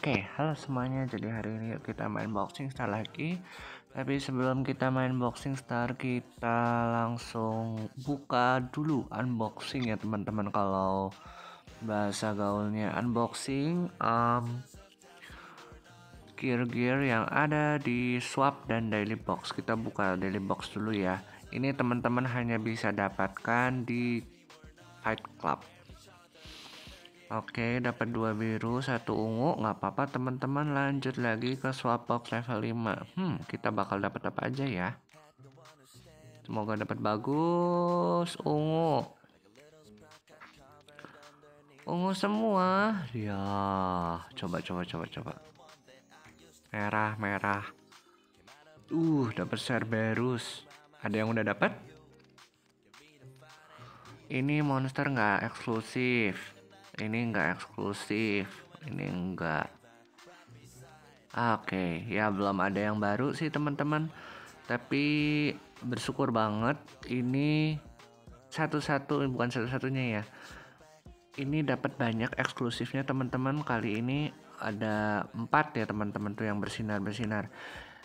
Oke, halo semuanya. Jadi hari ini kita main Boxing Star lagi. Tapi sebelum kita main Boxing Star, kita langsung buka dulu unboxing ya teman-teman. Kalau bahasa gaulnya unboxing, gear-gear yang ada di swap dan daily box. Kita buka daily box dulu ya. Ini teman-teman hanya bisa dapatkan di Fight Club. Oke, dapat 2 biru, 1 ungu, nggak apa-apa teman-teman. Lanjut lagi ke swap box level 5. Kita bakal dapat apa aja ya? Semoga dapat bagus. Ungu semua. Ya, coba. Merah. Dapat Cerberus. Ada yang udah dapat? Ini monster nggak eksklusif. Ini enggak. Oke, ya belum ada yang baru sih teman-teman. Tapi bersyukur banget ini bukan satu-satunya ya. Ini dapat banyak eksklusifnya teman-teman. Kali ini ada 4 ya teman-teman tuh yang bersinar.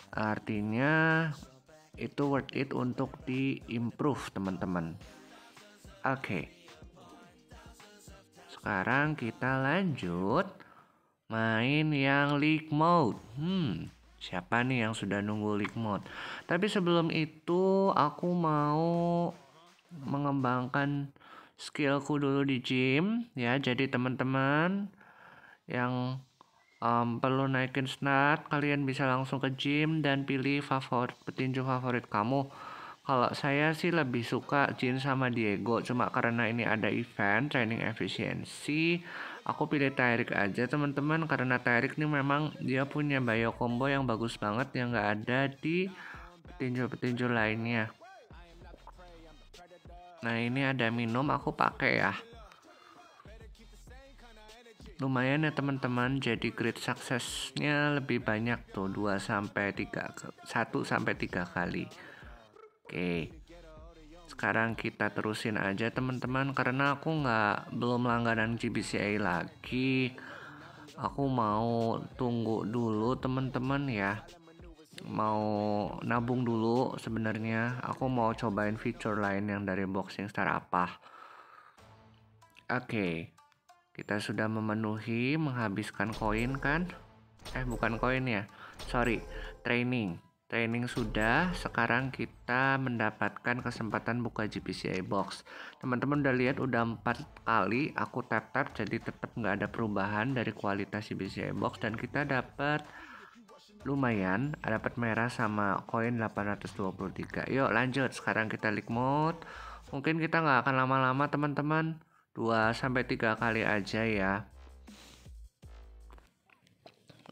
Artinya itu worth it untuk di-improve teman-teman. Oke. Sekarang kita lanjut main yang League Mode. Siapa nih yang sudah nunggu League Mode? Tapi sebelum itu aku mau mengembangkan skillku dulu di gym ya. Jadi teman-teman yang perlu naikin stat, kalian bisa langsung ke gym dan pilih petinju favorit kamu. Kalau saya sih lebih suka Jin sama Diego, cuma karena ini ada event training efisiensi, aku pilih Tyrik aja teman-teman, karena Tyrik ini memang dia punya bio combo yang bagus banget yang nggak ada di petinju-petinju lainnya. Nah ini ada minum, aku pakai ya. Lumayan ya teman-teman, jadi crit successnya lebih banyak tuh 1 sampai 3 kali. Oke, sekarang kita terusin aja teman-teman, karena aku belum langganan GBCA lagi. Aku mau tunggu dulu teman-teman ya, mau nabung dulu sebenarnya. Aku mau cobain fitur lain yang dari Boxing Star apa. Oke, kita sudah menghabiskan koin kan? Bukan koin ya, sorry, training sudah. Sekarang kita mendapatkan kesempatan buka GBCA box. Teman-teman udah lihat, udah 4 kali aku tap, jadi tetap nggak ada perubahan dari kualitas GBCA box. Dan kita dapat lumayan, dapat merah sama koin 823. Yuk lanjut, sekarang kita League Mode. Mungkin kita nggak akan lama-lama teman-teman, 2 sampai 3 kali aja ya.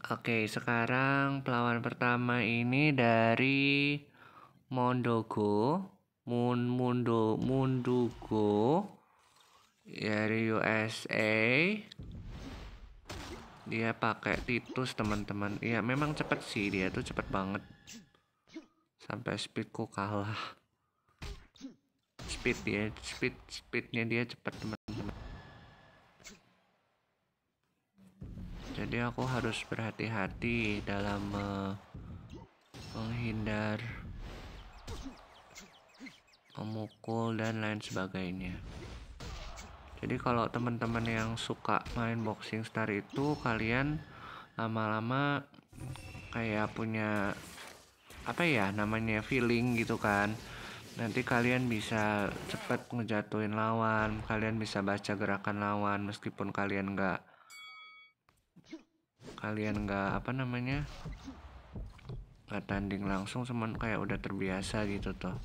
Oke, sekarang pelawan pertama ini dari Mundugo dari USA. Dia pakai Titus teman-teman. Iya, memang cepet sih, dia tuh cepet banget. Sampai speedku kalah. Speednya dia cepet teman-teman. Jadi aku harus berhati-hati dalam menghindar memukul dan lain sebagainya. Jadi kalau teman-teman yang suka main Boxing Star itu, kalian lama-lama kayak punya apa ya namanya, feeling gitu kan. Nanti kalian bisa cepet ngejatuhin lawan, kalian bisa baca gerakan lawan meskipun kalian nggak nggak tanding langsung, cuman kayak udah terbiasa gitu tuh.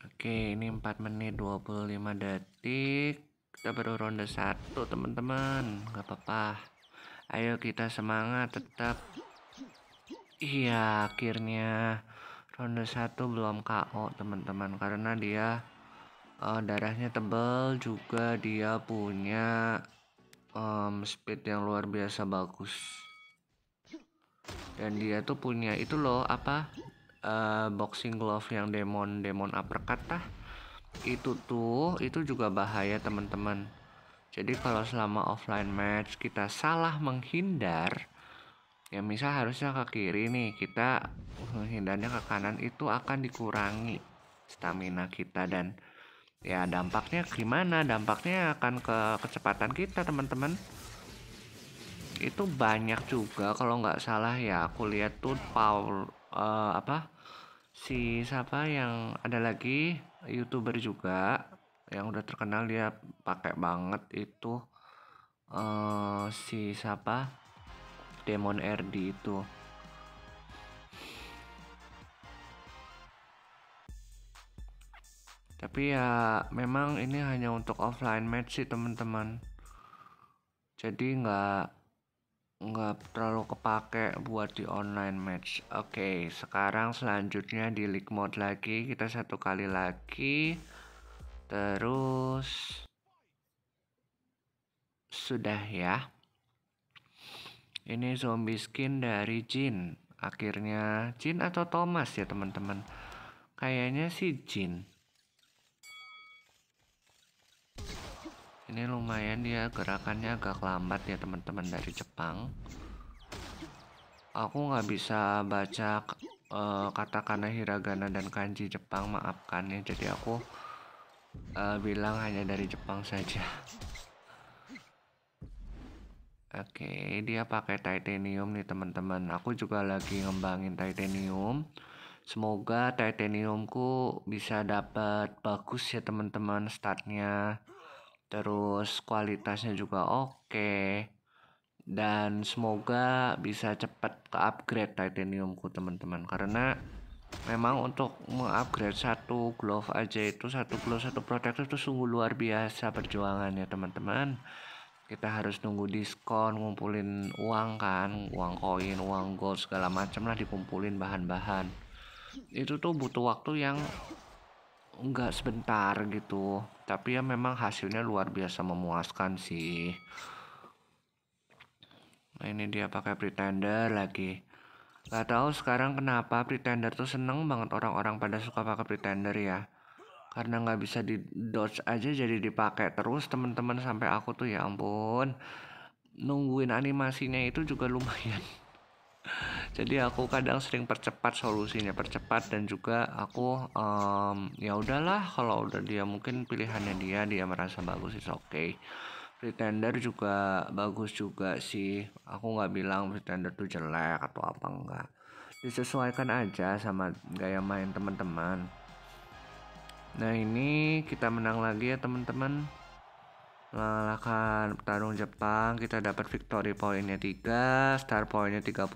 Oke, ini 4 menit 25 detik. Kita baru ronde 1 teman-teman, nggak apa-apa. Ayo kita semangat tetap. Iya, akhirnya ronde 1 belum KO teman-teman, karena dia darahnya tebal, juga dia punya speed yang luar biasa bagus. Dan dia tuh punya itu loh, boxing glove yang demon uppercut itu juga bahaya teman-teman. Jadi kalau selama offline match kita salah menghindar, ya misal harusnya ke kiri nih, kita menghindarnya ke kanan, itu akan dikurangi stamina kita. Dan ya dampaknya gimana? Dampaknya akan ke kecepatan kita, teman-teman. Itu banyak juga kalau nggak salah ya, aku lihat tuh power si siapa yang ada lagi YouTuber juga yang udah terkenal, dia pakai banget itu si siapa, Demon RD itu. Tapi ya memang ini hanya untuk offline match sih, teman-teman. Jadi nggak terlalu kepake buat di online match. Oke, sekarang selanjutnya di league mode lagi, kita satu kali lagi. Terus sudah ya. Ini zombie skin dari Jin. Akhirnya Jin atau Thomas ya, teman-teman. Kayaknya sih Jin. Ini lumayan, dia gerakannya agak lambat ya, teman-teman, dari Jepang. Aku nggak bisa baca katakana, hiragana, dan kanji Jepang, maafkan ya. Jadi aku bilang hanya dari Jepang saja. Oke, dia pakai titanium nih, teman-teman. Aku juga lagi ngembangin titanium. Semoga titaniumku bisa dapat bagus ya, teman-teman, statnya. Terus kualitasnya juga oke. Dan semoga bisa cepat ke upgrade titaniumku, teman-teman. Karena memang untuk mengupgrade satu glove aja itu, satu glove, satu protector itu sungguh luar biasa perjuangannya, teman-teman. Kita harus nunggu diskon, ngumpulin uang kan, uang koin, uang gold, segala macam lah, dikumpulin bahan-bahan. Itu tuh butuh waktu yang enggak sebentar gitu. Tapi ya memang hasilnya luar biasa memuaskan sih. Nah, ini dia pakai pretender lagi. Gak tahu sekarang kenapa pretender tuh seneng banget orang-orang pada suka pakai pretender ya. Karena nggak bisa di dodge aja, jadi dipakai terus, teman-teman. Sampai aku tuh ya ampun, nungguin animasinya itu juga lumayan. Jadi aku kadang sering percepat solusinya, percepat. Dan juga aku ya udahlah, kalau udah dia mungkin pilihannya dia merasa bagus, is okay. Pretender juga bagus juga sih. Aku nggak bilang Pretender tuh jelek atau apa, enggak. Disesuaikan aja sama gaya main teman-teman. Nah, ini kita menang lagi ya, teman-teman. Mengalahkan petarung Jepang. Kita dapat victory pointnya 3, star pointnya 31.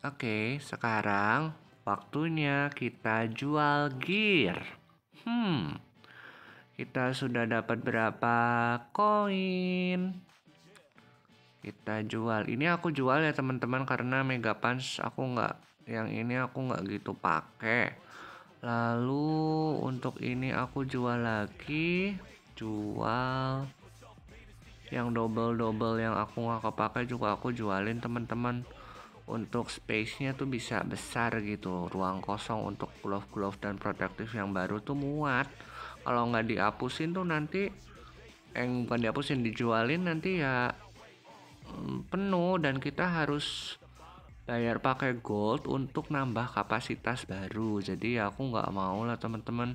Oke, sekarang waktunya kita jual gear. Kita sudah dapat berapa koin? Kita jual. Ini aku jual ya, teman-teman, karena Mega Punch aku nggak, yang ini aku nggak gitu pakai. Lalu untuk ini aku jual lagi, jual yang double yang aku nggak kepake juga aku jualin, teman-teman. Untuk space-nya tuh bisa besar gitu, ruang kosong untuk glove dan protektif yang baru tuh muat. Kalau nggak dihapusin tuh nanti, bukan dihapusin, dijualin nanti ya penuh, dan kita harus bayar pakai gold untuk nambah kapasitas baru. Jadi ya aku nggak mau lah, teman-teman,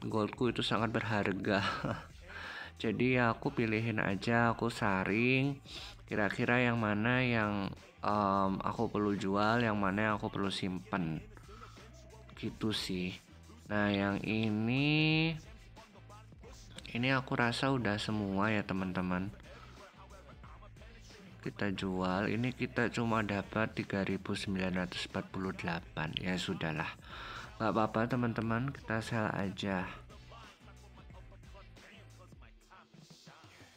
goldku itu sangat berharga. Jadi ya aku pilihin aja, aku saring kira-kira yang mana yang aku perlu jual, yang mana yang aku perlu simpen, gitu sih. Nah, yang ini aku rasa udah semua ya, teman-teman. Kita jual, ini kita cuma dapat 3.948. Ya sudahlah, nggak apa-apa, teman-teman, kita sell aja.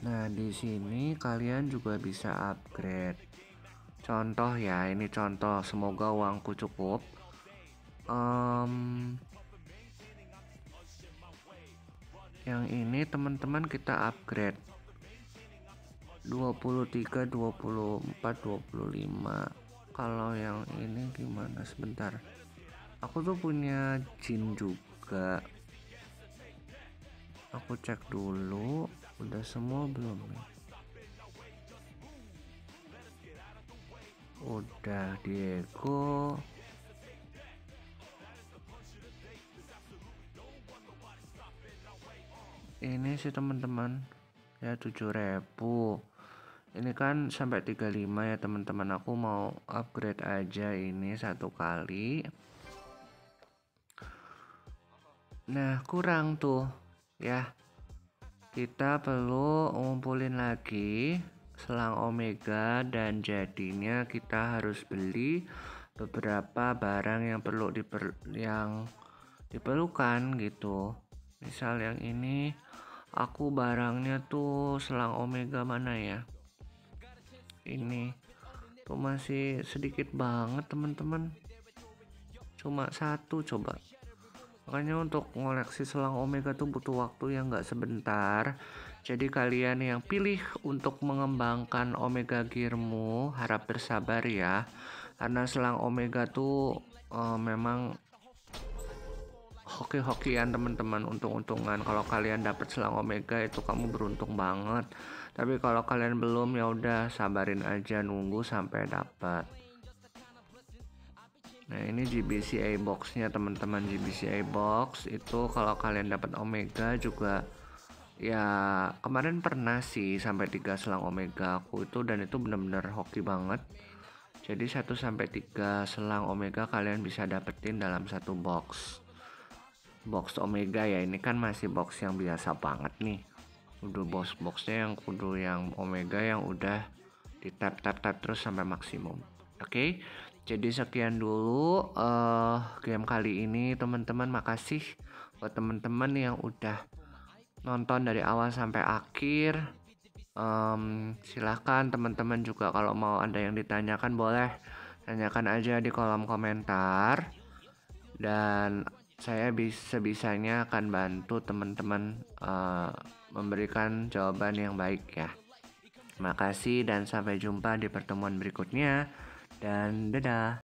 Nah, di sini kalian juga bisa upgrade. Contoh ya, ini contoh, semoga uangku cukup. Yang ini, teman-teman, kita upgrade 23, 24, 25. Kalau yang ini gimana? Sebentar. Aku tuh punya Jin juga. Aku cek dulu, udah semua belum nih? Udah Diego. Ini sih teman-teman ya 7.000. Ini kan sampai 35 ya teman-teman. Aku mau upgrade aja ini satu kali. Nah kurang tuh ya. Kita perlu ngumpulin lagi selang omega dan jadinya kita harus beli beberapa barang yang diperlukan gitu. Misal yang ini aku barangnya tuh selang omega mana ya? Ini tuh masih sedikit banget teman-teman. Cuma satu coba. Makanya untuk ngoleksi selang omega tuh butuh waktu yang gak sebentar. Jadi kalian yang pilih untuk mengembangkan omega gearmu harap bersabar ya. Karena selang omega tuh memang hoki-hokian teman-teman, untung-untungan. Kalau kalian dapat selang omega itu kamu beruntung banget. Tapi kalau kalian belum ya udah sabarin aja nunggu sampai dapat. Nah ini GBCA boxnya teman-teman. GBCA box itu kalau kalian dapat omega juga ya kemarin pernah sih sampai 3 selang omega aku itu, dan itu benar-benar hoki banget. Jadi 1-3 selang omega kalian bisa dapetin dalam satu box omega ya. Ini kan masih box yang biasa banget nih. Kudu boxnya yang kudu yang omega yang udah di tap terus sampai maksimum. Oke, jadi sekian dulu game kali ini teman-teman. Makasih buat teman-teman yang udah nonton dari awal sampai akhir. Silahkan teman-teman juga kalau mau ada yang ditanyakan boleh tanyakan aja di kolom komentar, dan saya sebisanya akan bantu teman-teman memberikan jawaban yang baik ya. Makasih dan sampai jumpa di pertemuan berikutnya, dan dadah.